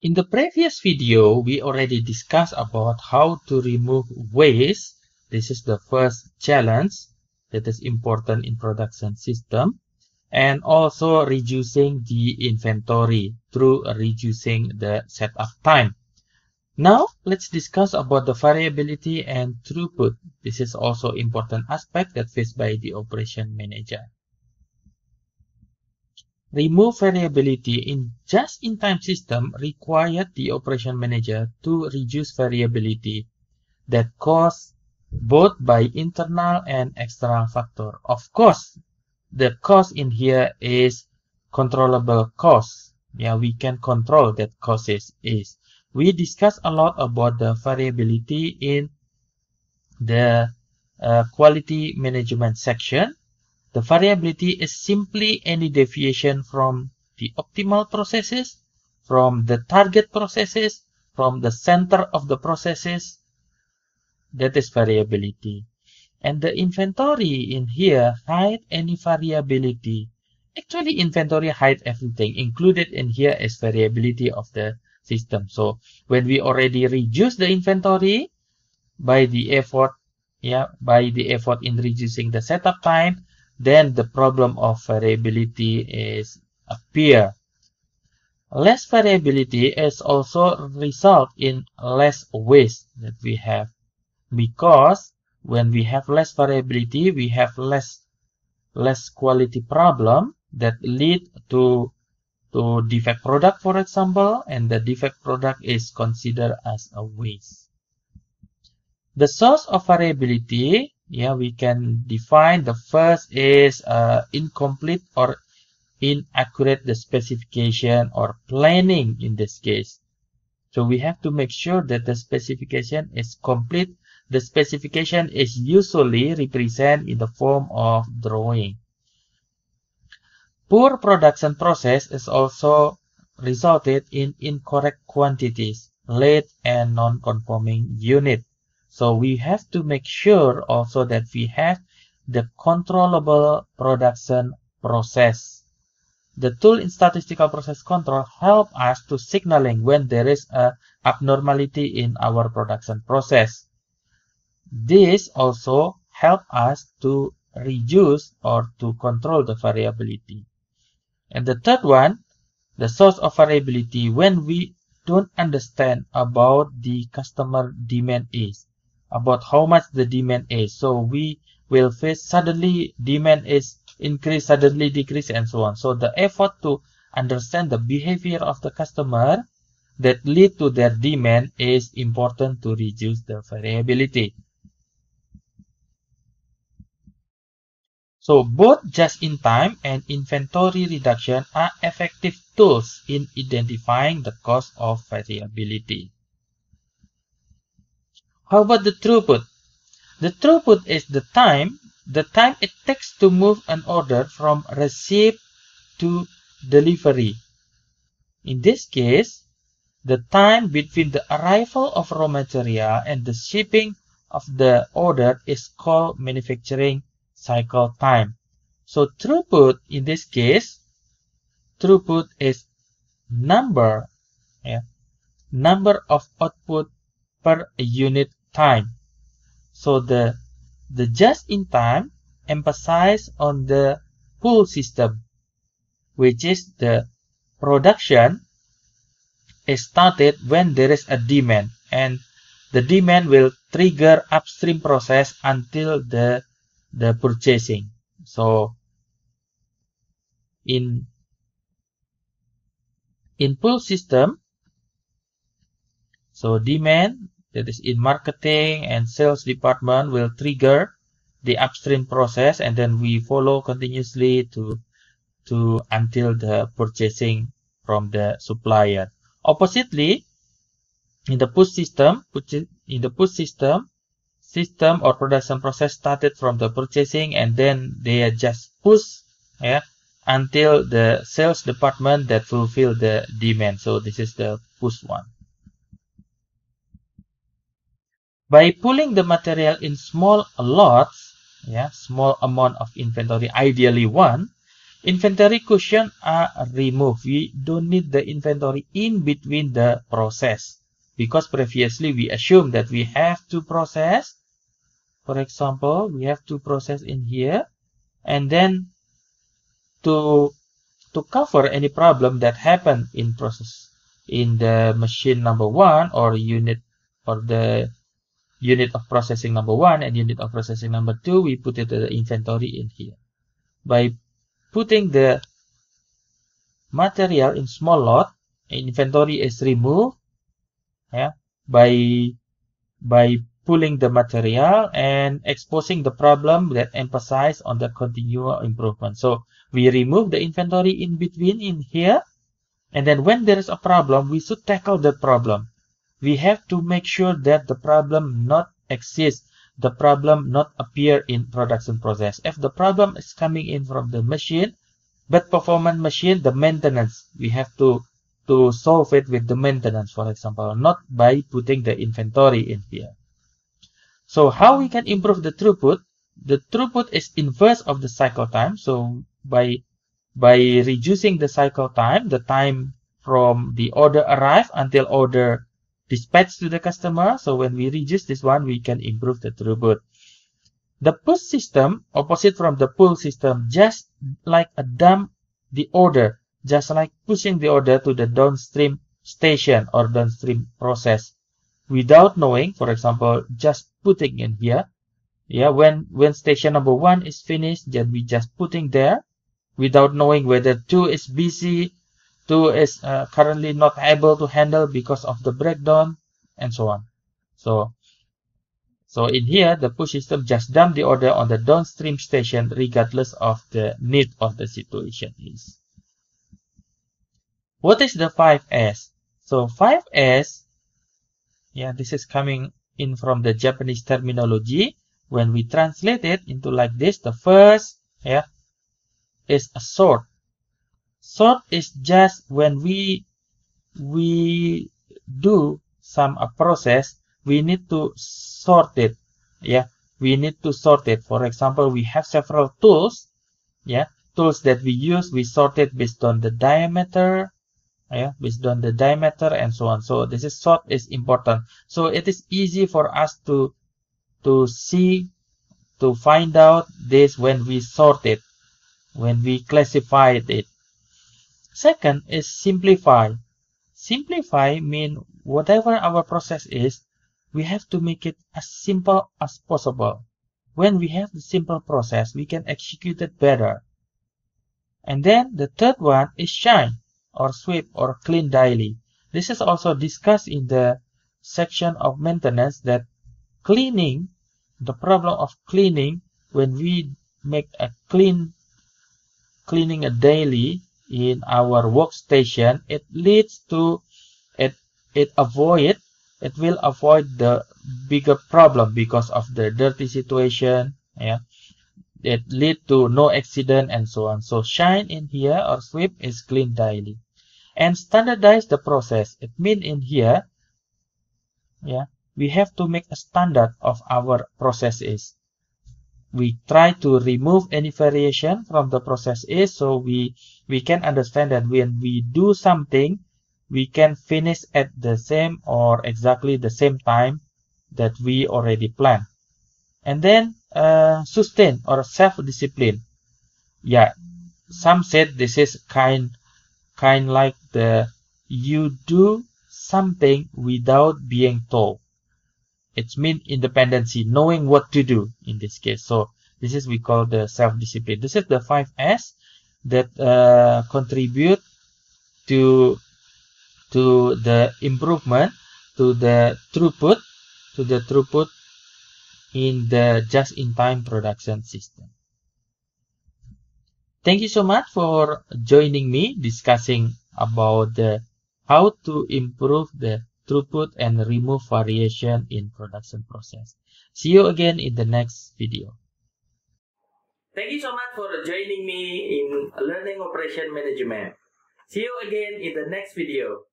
In the previous video, we already discussed about how to remove waste. This is the first challenge that is important in production system, and also reducing the inventory through reducing the setup time. Now, let's discuss about the variability and throughput. This is also important aspect that faced by the operation manager. Remove variability in just-in-time system required the operation manager to reduce variability that caused both by internal and external factor. Of course, the cost in here is controllable cost. Yeah, we can control that cost is. We discussed a lot about the variability in the quality management section. The variability is simply any deviation from the optimal processes, from the target processes, from the center of the processes. That is variability. And the inventory in here hide any variability. Actually, inventory hide everything. Included in here is variability of the system. So when we already reduce the inventory by the effort, in reducing the setup time, then the problem of variability is appear. Less variability is also result in less waste that we have, because when we have less variability, we have less quality problem that lead to defect product, for example, and the defect product is considered as a waste. The source of variability, we can define. The first is incomplete or inaccurate the specification or planning in this case. So we have to make sure that the specification is complete. The specification is usually represented in the form of drawing. Poor production process is also resulted in incorrect quantities, late and non-conforming unit. So we have to make sure also that we have the controllable production process. The tool in statistical process control help us to signaling when there is a abnormality in our production process. This also help us to reduce or to control the variability. And the third one, the source of variability, when we don't understand about the customer demand is, about how much the demand is. So we will face suddenly demand is increase, suddenly decrease, and so on. So the effort to understand the behavior of the customer that lead to their demand is important to reduce the variability. So both just-in-time and inventory reduction are effective tools in identifying the cause of variability. How about the throughput? The throughput is the time it takes to move an order from receipt to delivery. In this case, the time between the arrival of raw material and the shipping of the order is called manufacturing cycle time. So throughput in this case, throughput is number of output per unit time. So the just-in-time emphasize on the pull system, which is the production is started when there is a demand, and the demand will trigger upstream process until the purchasing. So in pull system, so demand, that is in marketing and sales department, will trigger the upstream process, and then we follow continuously to until the purchasing from the supplier. Oppositely, in the push system, system or production process started from the purchasing, and then they are just push until the sales department that fulfill the demand. So this is the push one. By pulling the material in small lots, small amount of inventory, ideally one, Inventory cushion are removed. We don't need the inventory in between the process, because previously we assumed that we have to process. For example, we have to process in here, and then to cover any problem that happened in process in the machine number 1 or unit, or the unit of processing number 1 and unit of processing number 2, we put it the inventory in here. By putting the material in small lot, inventory is removed, yeah, by pulling the material and exposing the problem that emphasize on the continual improvement. So we remove the inventory in between in here, and then when there is a problem, we should tackle that problem. We have to make sure that the problem not exist, the problem not appear in production process. If the problem is coming in from the machine, bad performance machine, the maintenance, we have to solve it with the maintenance, for example, not by putting the inventory in here. So how we can improve the throughput? The throughput is inverse of the cycle time. So by reducing the cycle time, the time from the order arrive until order dispatched to the customer. So when we reduce this one, we can improve the throughput. The push system, opposite from the pull system, just like a dump the order, just like pushing the order to the downstream station or downstream process without knowing. For example, just putting in here, yeah, when station number 1 is finished, then we just putting there without knowing whether 2 is busy, 2 is currently not able to handle because of the breakdown, and so on. So in here, the push system just dump the order on the downstream station regardless of the need of the situation is. What is the 5S? So 5S, yeah, this is coming in from the Japanese terminology. When we translate it into like this, the first, yeah, is a sort. Sort is just when we do some process, we need to sort it. Yeah, we need to sort it. For example, we have several tools. Yeah, tools that we use, we sort it based on the diameter. Yeah, based on the diameter and so on. So this is sort is important. So it is easy for us to see, to find out this when we sort it, when we classify it. Second is simplify. Simplify means whatever our process is, we have to make it as simple as possible. When we have the simple process, we can execute it better. And then the third one is shine, or sweep, or clean daily. This is also discussed in the section of maintenance, that cleaning, the problem of cleaning, when we make a cleaning a daily in our workstation, it leads to it will avoid the bigger problem because of the dirty situation. Yeah, it lead to no accident and so on. So shine in here or sweep is clean daily. And standardize the process. It means in here, yeah, we have to make a standard of our processes. We try to remove any variation from the process is, so we can understand that when we do something, we can finish at the same or exactly the same time that we already planned. And then sustain or self-discipline. Yeah, some said this is kind like the you do something without being told. It means independency, knowing what to do in this case. So this is we call the self-discipline. This is the 5S that contribute to the improvement, to the throughput in the just-in-time production system. Thank you so much for joining me discussing about how to improve the throughput and remove variation in production process. See you again in the next video. Thank you so much for joining me in Learning Operation Management. See you again in the next video.